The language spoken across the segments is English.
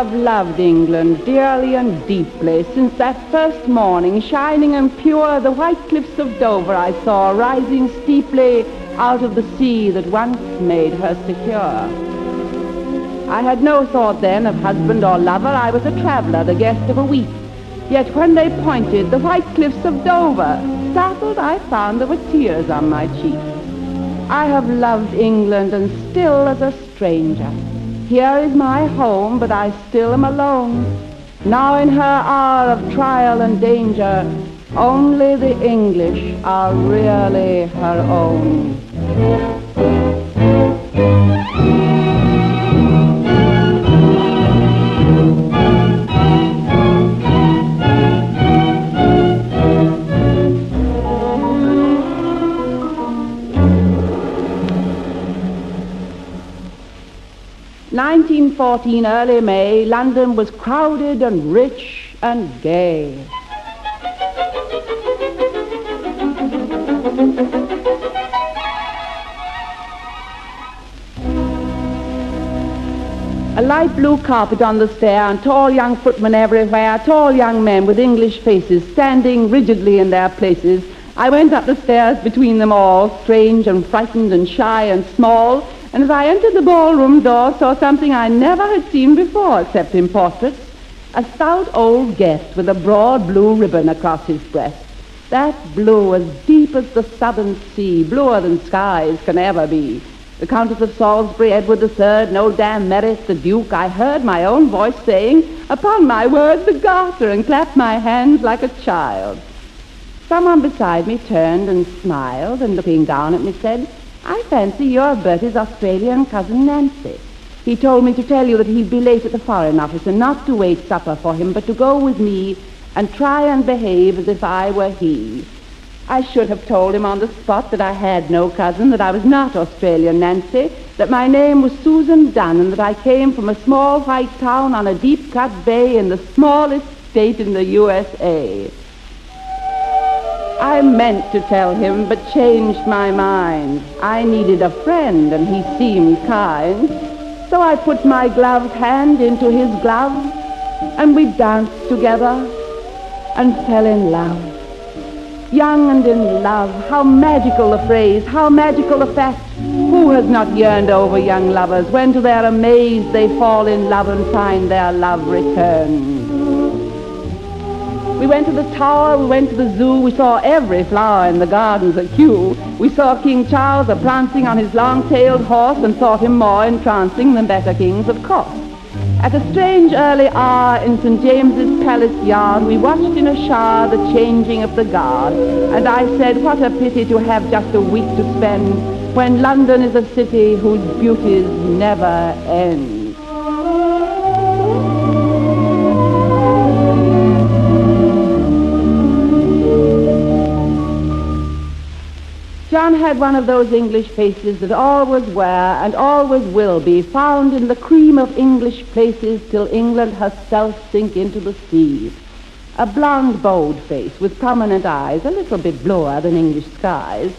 have loved England dearly and deeply since that first morning, shining and pure, the white cliffs of Dover I saw rising steeply out of the sea that once made her secure. I had no thought then of husband or lover. I was a traveller, the guest of a week. Yet when they pointed the white cliffs of Dover, startled I found there were tears on my cheeks. I have loved England and still as a stranger. Here is my home, but I still am alone. Now in her hour of trial and danger, only the English are really her own. 1914, early May, London was crowded and rich and gay. A light blue carpet on the stair and tall young footmen everywhere, tall young men with English faces standing rigidly in their places. I went up the stairs between them all, strange and frightened and shy and small, and as I entered the ballroom door, saw something I never had seen before except in portraits. A stout old guest with a broad blue ribbon across his breast. That blue as deep as the southern sea, bluer than skies can ever be. The Countess of Salisbury, Edward III, no damn Meredith, the Duke. I heard my own voice saying, "Upon my word, the Garter," and clapped my hands like a child. Someone beside me turned and smiled, and looking down at me said, "I fancy you're Bertie's Australian cousin Nancy. He told me to tell you that he'd be late at the Foreign Office and not to wait supper for him, but to go with me and try and behave as if I were he." I should have told him on the spot that I had no cousin, that I was not Australian Nancy, that my name was Susan Dunn, and that I came from a small white town on a deep-cut bay in the smallest state in the USA. I meant to tell him, but changed my mind. I needed a friend, and he seemed kind. So I put my gloved hand into his glove, and we danced together and fell in love. Young and in love, how magical the phrase, how magical the fact. Who has not yearned over young lovers when to their amaze they fall in love and find their love returned? We went to the Tower, we went to the Zoo, we saw every flower in the gardens at Kew. We saw King Charles a-prancing on his long-tailed horse and thought him more entrancing than better kings, of course. At a strange early hour in St. James's Palace yard, we watched in a shower the changing of the guard, and I said, what a pity to have just a week to spend when London is a city whose beauties never end. John had one of those English faces that always were and always will be found in the cream of English places till England herself sink into the sea. A blonde, bold face with prominent eyes, a little bit bluer than English skies.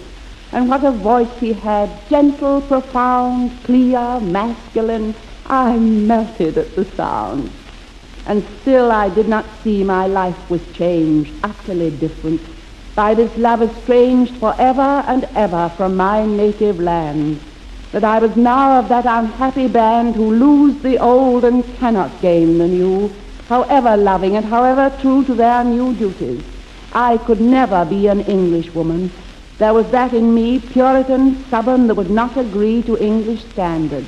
And what a voice he had, gentle, profound, clear, masculine. I melted at the sound. And still I did not see my life was changed, utterly different. By this love estranged forever and ever from my native land, that I was now of that unhappy band who lose the old and cannot gain the new, however loving and however true to their new duties. I could never be an Englishwoman. There was that in me, Puritan, stubborn, that would not agree to English standards,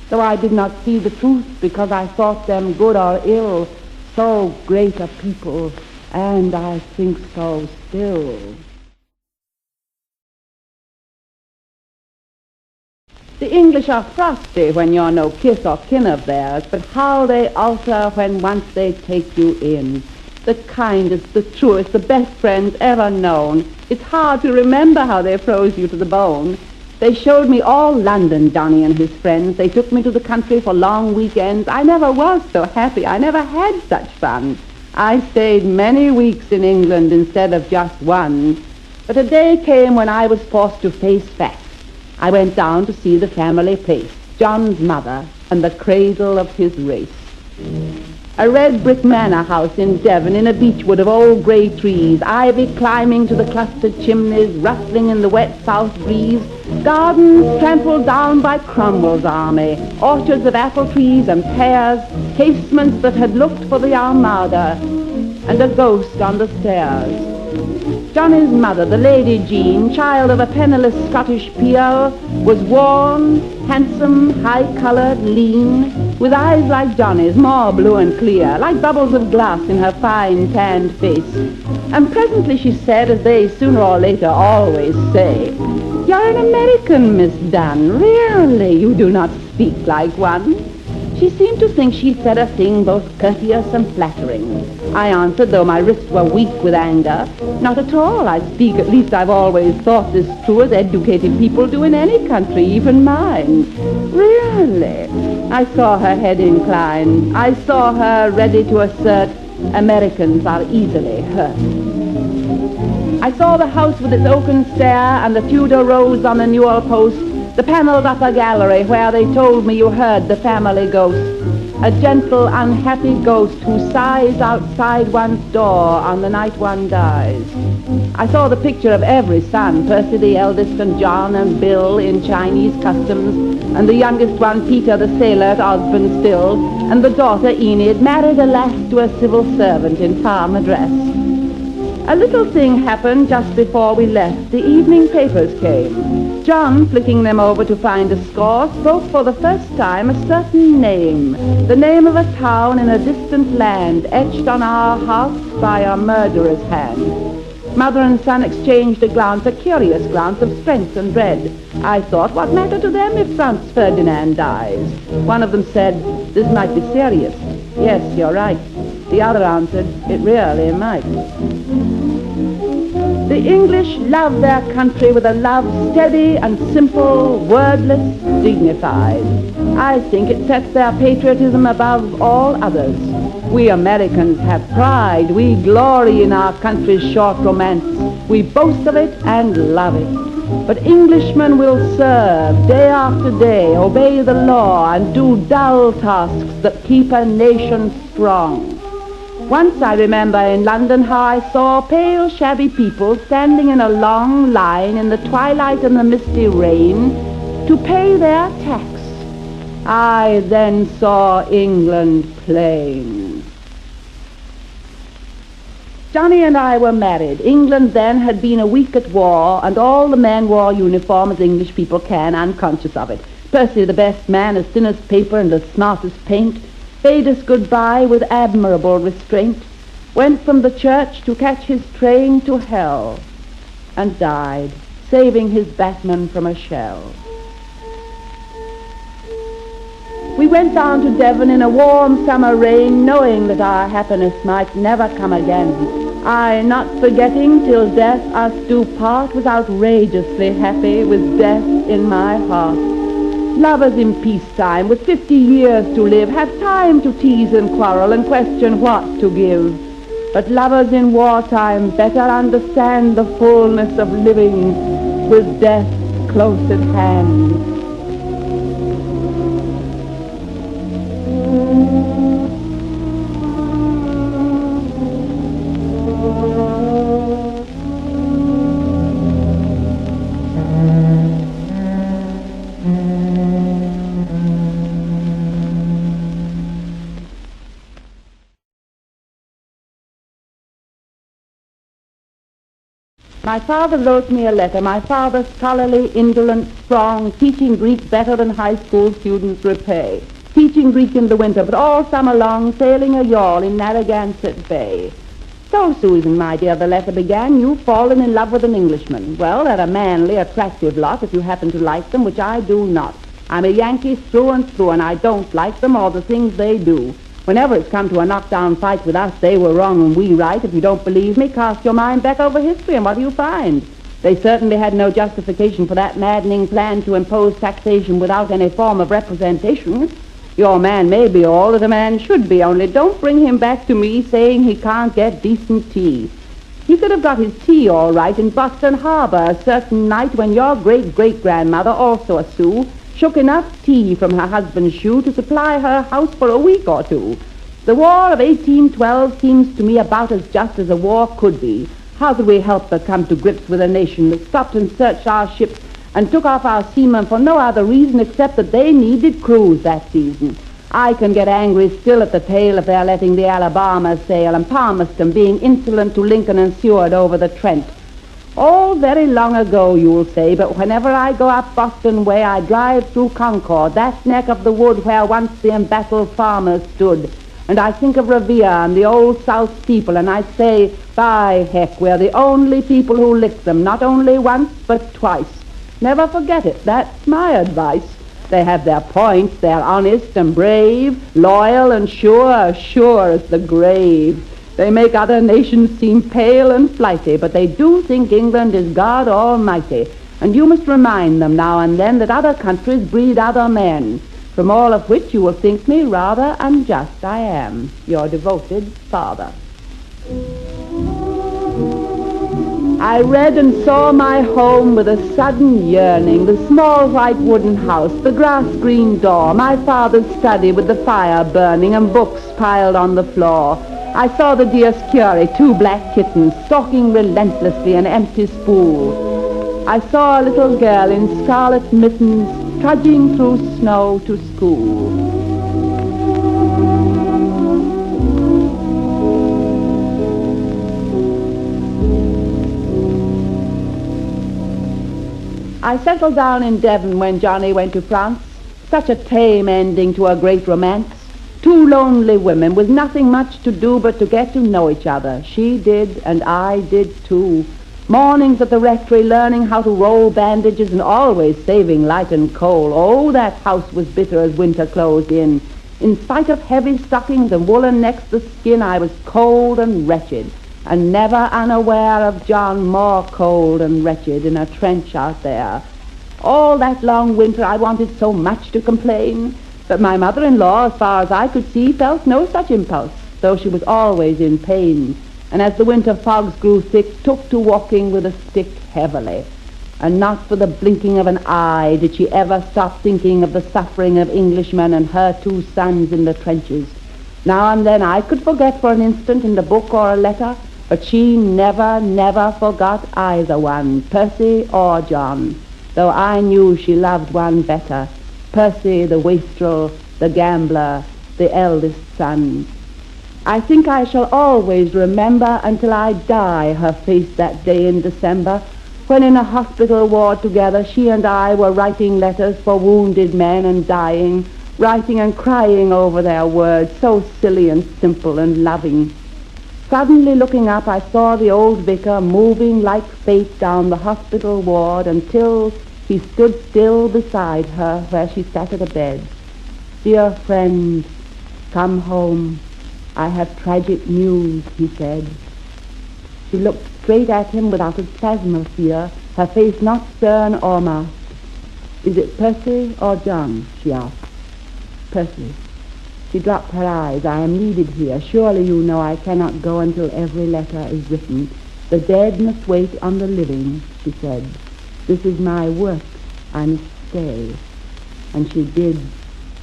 though I did not see the truth because I thought them good or ill, so great a people, and I think so still. The English are frosty when you're no kith or kin of theirs, but how they alter when once they take you in. The kindest, the truest, the best friends ever known. It's hard to remember how they froze you to the bone. They showed me all London, Johnny and his friends. They took me to the country for long weekends. I never was so happy. I never had such fun. I stayed many weeks in England instead of just one. But a day came when I was forced to face facts. I went down to see the family place, John's mother, and the cradle of his race. A red brick manor house in Devon in a beechwood of old grey trees, ivy climbing to the clustered chimneys, rustling in the wet south breeze, gardens trampled down by Cromwell's army, orchards of apple trees and pears, casements that had looked for the Armada, and a ghost on the stairs. Johnny's mother, the Lady Jean, child of a penniless Scottish peer, was worn, handsome, high-coloured, lean, with eyes like Johnny's, more blue and clear, like bubbles of glass in her fine, tanned face. And presently she said, as they sooner or later always say, "You're an American, Miss Dunn. Really, you do not speak like one." She seemed to think she'd said a thing both courteous and flattering. I answered, though my wrists were weak with anger, "Not at all. I speak, at least I've always thought this true, as educated people do in any country, even mine." "Really?" I saw her head incline. I saw her ready to assert, "Americans are easily hurt." I saw the house with its oaken stair and the Tudor rose on the newel post, the panelled upper gallery where they told me you heard the family ghost, a gentle, unhappy ghost who sighs outside one's door on the night one dies. I saw the picture of every son, Percy the eldest and John and Bill in Chinese customs, and the youngest one, Peter the sailor at Osborne still, and the daughter, Enid, married alas to a civil servant in farmer dress. A little thing happened just before we left. The evening papers came. John, flicking them over to find a score, spoke for the first time a certain name, the name of a town in a distant land, etched on our hearts by a murderer's hand. Mother and son exchanged a glance, a curious glance of strength and dread. I thought, what matter to them if Franz Ferdinand dies? One of them said, "This might be serious." "Yes, you're right." The other answered, "It really might." The English love their country with a love steady and simple, wordless, dignified. I think it sets their patriotism above all others. We Americans have pride. We glory in our country's short romance. We boast of it and love it. But Englishmen will serve day after day, obey the law, and do dull tasks that keep a nation strong. Once I remember in London how I saw pale, shabby people standing in a long line in the twilight and the misty rain to pay their tax. I then saw England plain. Johnny and I were married. England then had been a week at war, and all the men wore uniform as English people can, unconscious of it. Percy, the best man, as thin as paper and as smart as paint, bade us goodbye with admirable restraint, went from the church to catch his train to hell, and died, saving his batman from a shell. We went down to Devon in a warm summer rain, knowing that our happiness might never come again. I, not forgetting till death us do part, was outrageously happy with death in my heart. Lovers in peacetime, with 50 years to live, have time to tease and quarrel and question what to give. But lovers in wartime better understand the fullness of living with death close at hand. My father wrote me a letter. My father, scholarly, indolent, strong, teaching Greek better than high school students repay. Teaching Greek in the winter, but all summer long sailing a yawl in Narragansett Bay. "So, Susan, my dear," the letter began, "you've fallen in love with an Englishman. Well, they're a manly, attractive lot if you happen to like them, which I do not. I'm a Yankee through and through, and I don't like them or the things they do. Whenever it's come to a knockdown fight with us, they were wrong and we right. If you don't believe me, cast your mind back over history, and what do you find? They certainly had no justification for that maddening plan to impose taxation without any form of representation. Your man may be all that a man should be, only don't bring him back to me saying he can't get decent tea. He could have got his tea all right in Boston Harbor a certain night when your great-great-grandmother, also a Sioux, shook enough tea from her husband's shoe to supply her house for a week or two. The War of 1812 seems to me about as just as a war could be. How could we help but come to grips with a nation that stopped and searched our ships and took off our seamen for no other reason except that they needed crews that season? I can get angry still at the tale of their letting the Alabama sail and Palmerston being insolent to Lincoln and Seward over the Trent. All very long ago, you'll say, but whenever I go up Boston way, I drive through Concord, that neck of the wood where once the embattled farmers stood. And I think of Revere and the old South people, and I say, by heck, we're the only people who lick them, not only once, but twice. Never forget it. That's my advice. They have their points. They're honest and brave, loyal and sure as the grave. They make other nations seem pale and flighty, but they do think England is God Almighty. And you must remind them now and then that other countries breed other men. From all of which you will think me rather unjust. I am your devoted father. I read and saw my home with a sudden yearning, the small white wooden house, the grass-green door, my father's study with the fire burning and books piled on the floor. I saw the dear Scury, 2 black kittens, stalking relentlessly an empty spool. I saw a little girl in scarlet mittens trudging through snow to school. I settled down in Devon when Johnny went to France. Such a tame ending to a great romance. 2 lonely women with nothing much to do but to get to know each other. She did, and I did too. Mornings at the rectory learning how to roll bandages and always saving light and coal. Oh, that house was bitter as winter closed in. In spite of heavy stockings and woolen next to skin, I was cold and wretched, and never unaware of John more cold and wretched in a trench out there. All that long winter I wanted so much to complain, but my mother-in-law, as far as I could see, felt no such impulse, though she was always in pain, and as the winter fogs grew thick, took to walking with a stick heavily. And not for the blinking of an eye did she ever stop thinking of the suffering of Englishmen and her 2 sons in the trenches. Now and then I could forget for an instant in a book or a letter, but she never forgot either one, Percy or John, though I knew she loved one better, Percy the wastrel, the gambler, the eldest son. I think I shall always remember until I die her face that day in December, when in a hospital ward together she and I were writing letters for wounded men and dying, writing and crying over their words, so silly and simple and loving. Suddenly looking up, I saw the old vicar moving like fate down the hospital ward until he stood still beside her where she sat at a bed. "Dear friends, come home. I have tragic news," he said. She looked straight at him without a spasm of fear, her face not stern or masked. "Is it Percy or John?" she asked. "Percy." She dropped her eyes. "I am needed here. Surely you know I cannot go until every letter is written. The dead must wait on the living," she said. "This is my work. I must stay." And she did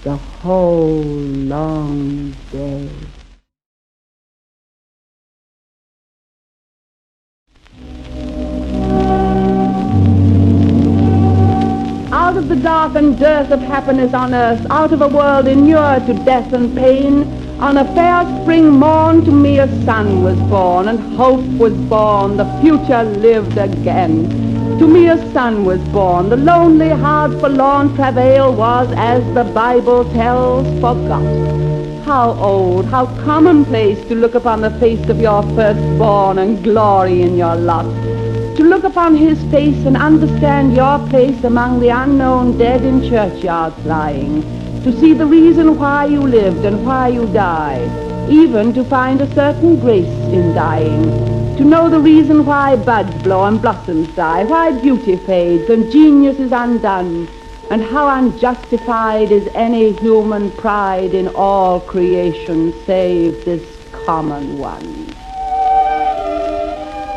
the whole long day. Out of the dark and dearth of happiness on earth, out of a world inured to death and pain, on a fair spring morn to me a son was born, and hope was born, the future lived again. To me a son was born, the lonely, hard, forlorn travail was, as the Bible tells, forgot. How old, how commonplace to look upon the face of your firstborn and glory in your lot. To look upon his face and understand your place among the unknown dead in churchyards lying. To see the reason why you lived and why you died. Even to find a certain grace in dying. To know the reason why buds blow and blossoms die, why beauty fades and genius is undone, and how unjustified is any human pride in all creation save this common one.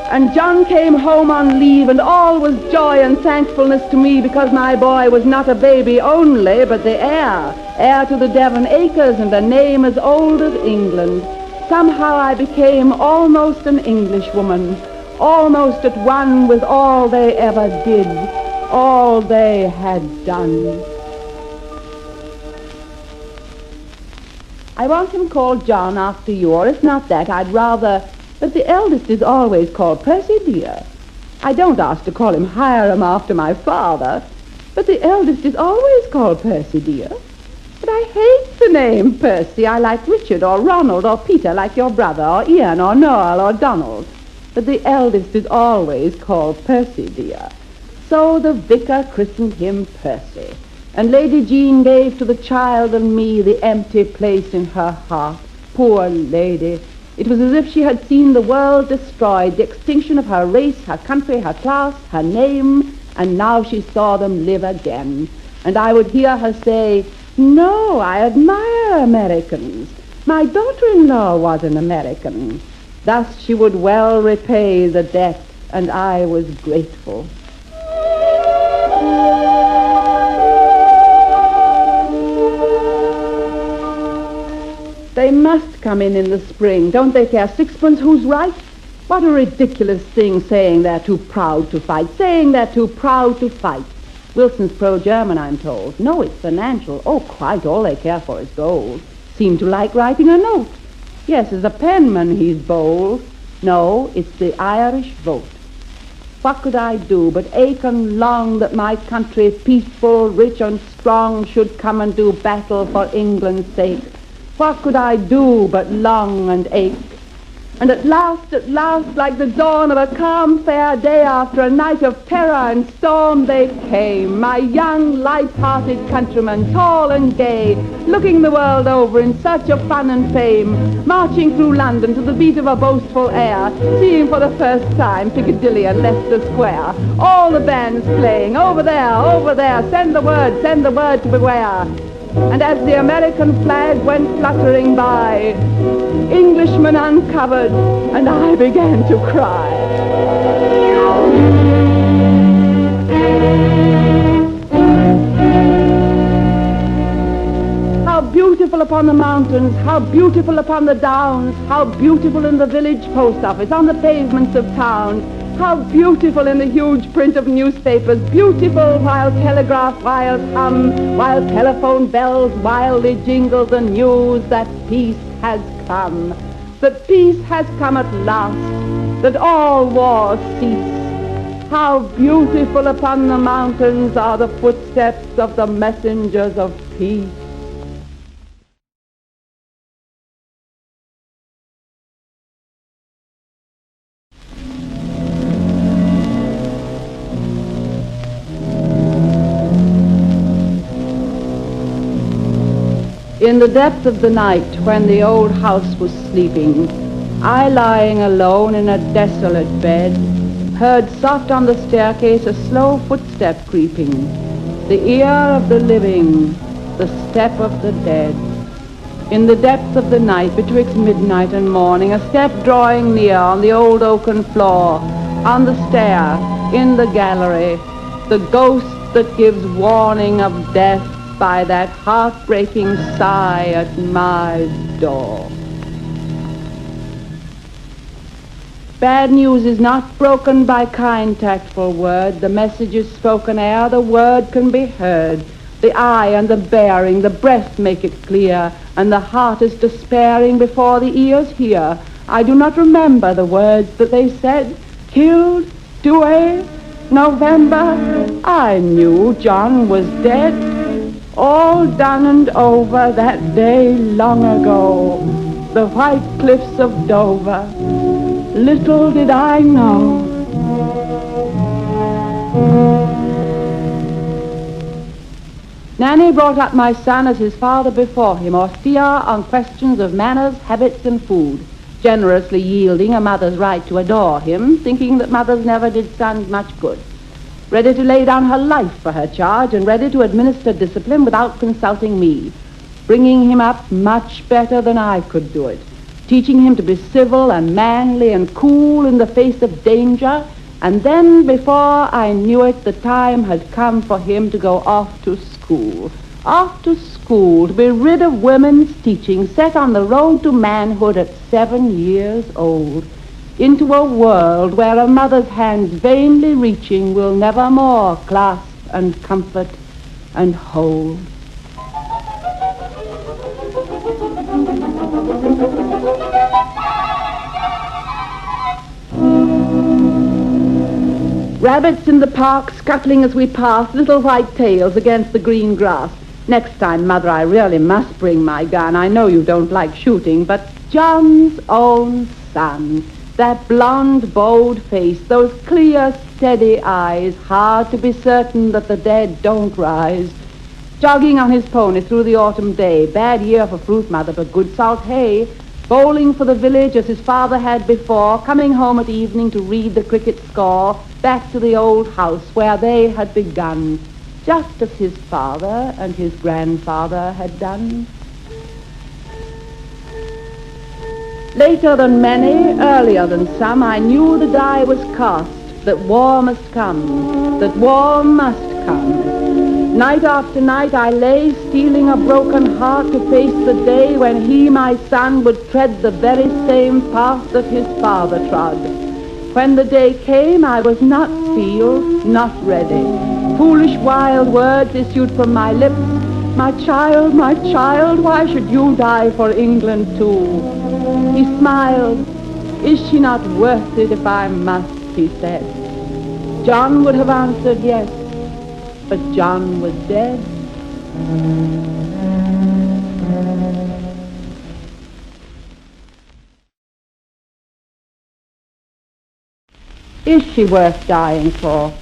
And John came home on leave, and all was joy and thankfulness to me, because my boy was not a baby only, but the heir to the Devon acres, and a name as old as England. Somehow I became almost an Englishwoman, almost at one with all they ever did, all they had done. I want him called John after you, or if not that, I'd rather... But the eldest is always called Percy, dear. I don't ask to call him Hiram after my father, but the eldest is always called Percy, dear. But I hate the name Percy. I like Richard or Ronald or Peter, like your brother, or Ian or Noel or Donald. But the eldest is always called Percy, dear. So the vicar christened him Percy, and Lady Jean gave to the child and me the empty place in her heart. Poor lady! It was as if she had seen the world destroyed, the extinction of her race, her country, her class, her name, and now she saw them live again. And I would hear her say, "No, I admire Americans. My daughter-in-law was an American." Thus she would well repay the debt, and I was grateful. They must come in the spring. Don't they care sixpence who's right? What a ridiculous thing, saying they're too proud to fight, saying they're too proud to fight. Wilson's pro-German, I'm told. No, it's financial. Oh, quite all they care for is gold. Seem to like writing a note. Yes, as a penman he's bold. No, it's the Irish vote. What could I do but ache and long that my country, peaceful, rich and strong, should come and do battle for England's sake? What could I do but long and ache? And at last, like the dawn of a calm, fair day after a night of terror and storm, they came, my young, light-hearted countrymen, tall and gay, looking the world over in search of fun and fame, marching through London to the beat of a boastful air, seeing for the first time Piccadilly and Leicester Square, all the bands playing, over there, send the word to beware. And as the American flag went fluttering by, Englishmen uncovered, and I began to cry. How beautiful upon the mountains, how beautiful upon the downs, how beautiful in the village post office, on the pavements of towns, how beautiful in the huge print of newspapers, beautiful while telegraph wires hum, while telephone bells wildly jingle the news that peace has come. That peace has come at last, that all wars cease. How beautiful upon the mountains are the footsteps of the messengers of peace. In the depth of the night, when the old house was sleeping, I lying alone in a desolate bed, heard soft on the staircase a slow footstep creeping, the ear of the living, the step of the dead. In the depth of the night, betwixt midnight and morning, a step drawing near on the old oaken floor, on the stair, in the gallery, the ghost that gives warning of death by that heartbreaking sigh at my door. Bad news is not broken by kind, tactful word. The message is spoken ere the word can be heard. The eye and the bearing, the breath make it clear, and the heart is despairing before the ears hear. I do not remember the words that they said. Killed, Duer, November. I knew John was dead. All done and over that day long ago, the white cliffs of Dover. Little did I know. Nanny brought up my son as his father before him, austere on questions of manners, habits, and food, generously yielding a mother's right to adore him, thinking that mothers never did sons much good. Ready to lay down her life for her charge, and ready to administer discipline without consulting me, bringing him up much better than I could do it. teaching him to be civil and manly and cool in the face of danger. And then, before I knew it, the time had come for him to go off to school. Off to school, to be rid of women's teaching, set on the road to manhood at 7 years old, into a world where a mother's hands vainly reaching will never more clasp and comfort and hold. Rabbits in the park scuttling as we pass, little white tails against the green grass. Next time, Mother, I really must bring my gun. I know you don't like shooting, but John's own son, that blonde, bold face, those clear, steady eyes, hard to be certain that the dead don't rise. Jogging on his pony through the autumn day, bad year for fruit, Mother, but good salt hay. Bowling for the village as his father had before, coming home at evening to read the cricket score, back to the old house where they had begun, just as his father and his grandfather had done. Later than many, earlier than some, I knew the die was cast, that war must come, that war must come. Night after night I lay, steeling a broken heart to face the day when he, my son, would tread the very same path that his father trod. When the day came, I was not filled, not ready. Foolish, wild words issued from my lips. My child, why should you die for England too? He smiled. Is she not worth it if I must, he said. John would have answered yes, but John was dead. Is she worth dying for?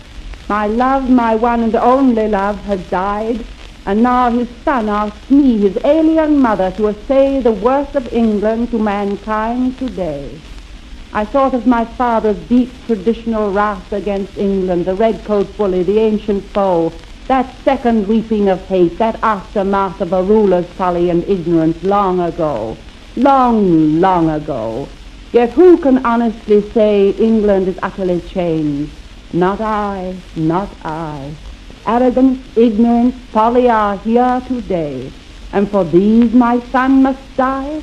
My love, my one and only love, has died, and now his son asks me, his alien mother, to essay the worth of England to mankind today. I thought of my father's deep traditional wrath against England, the redcoat bully, the ancient foe, that second reaping of hate, that aftermath of a ruler's folly and ignorance long ago, long ago. Yet who can honestly say England is utterly changed? Not I, not I. Arrogance, ignorance, folly are here today, and for these my son must die?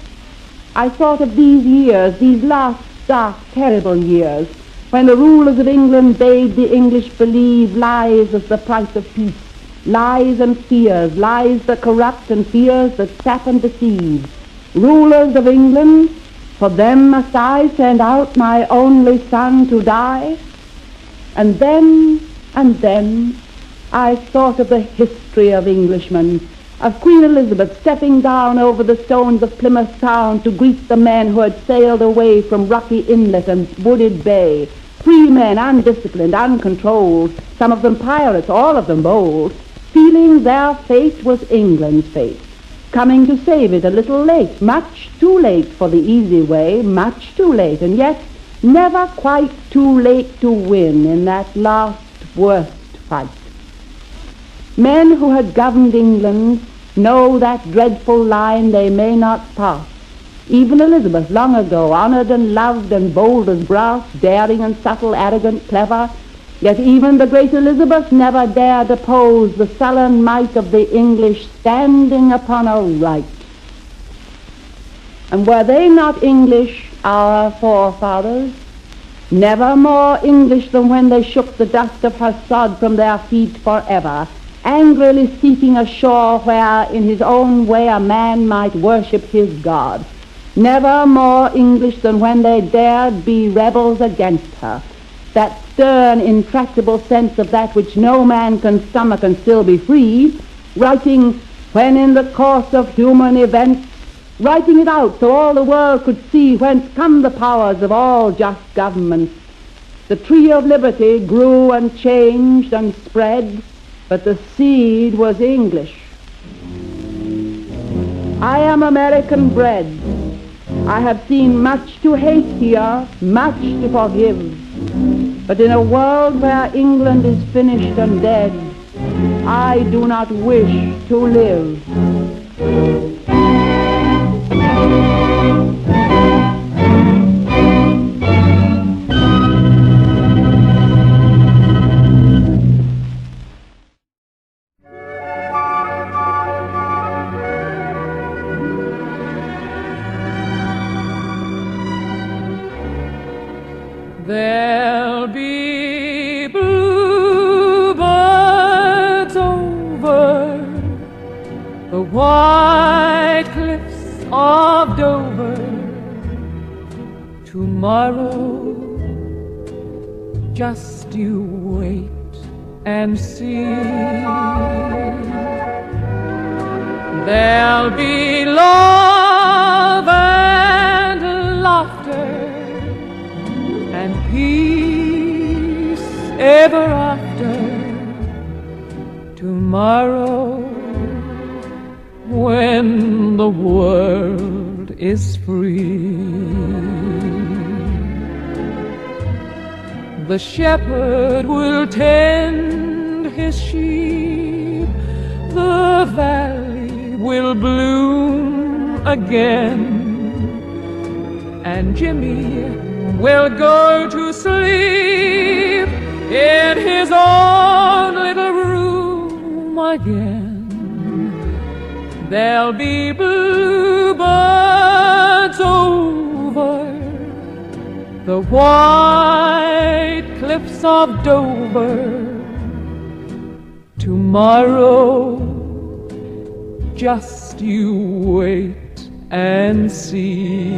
I thought of these years, these last dark, terrible years, when the rulers of England bade the English believe lies as the price of peace, lies and fears, lies that corrupt and fears that sap and deceive. Rulers of England, for them must I send out my only son to die? And then, I thought of the history of Englishmen, of Queen Elizabeth stepping down over the stones of Plymouth town to greet the men who had sailed away from rocky inlet and wooded bay, free men, undisciplined, uncontrolled, some of them pirates, all of them bold, feeling their fate was England's fate, coming to save it a little late, much too late for the easy way, much too late, and yet never quite too late to win in that last worst fight. Men who had governed England know that dreadful line they may not pass. Even Elizabeth, long ago, honored and loved and bold as brass, daring and subtle, arrogant, clever, yet even the great Elizabeth never dared oppose the sullen might of the English standing upon a right. And were they not English, our forefathers? Never more English than when they shook the dust of her sod from their feet forever, angrily seeking a shore where in his own way a man might worship his God. Never more English than when they dared be rebels against her. That stern, intractable sense of that which no man can stomach and still be free, writing, when in the course of human events, writing it out so all the world could see whence come the powers of all just governments. The tree of liberty grew and changed and spread, but the seed was English. I am American bred. I have seen much to hate here, much to forgive. But in a world where England is finished and dead, I do not wish to live. white cliffs of Dover. Tomorrow, just you wait and see. There'll be love and laughter and peace ever after. Tomorrow, when the world is free. The shepherd will tend his sheep, the valley will bloom again, and Jimmy will go to sleep in his own little room again. There'll be bluebirds over the white cliffs of Dover. Tomorrow, just you wait and see.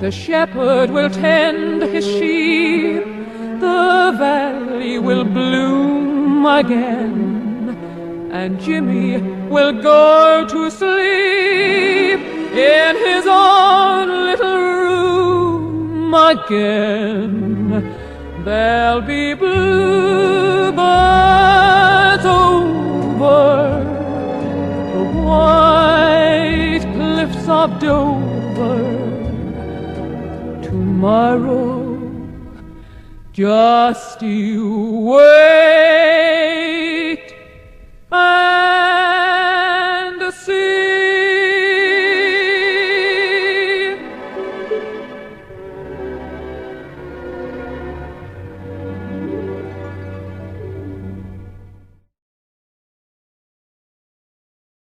The shepherd will tend his sheep, the valley will bloom again, and Jimmy will go to sleep in his own little room again. There'll be bluebirds over the white cliffs of Dover. Tomorrow, just you wait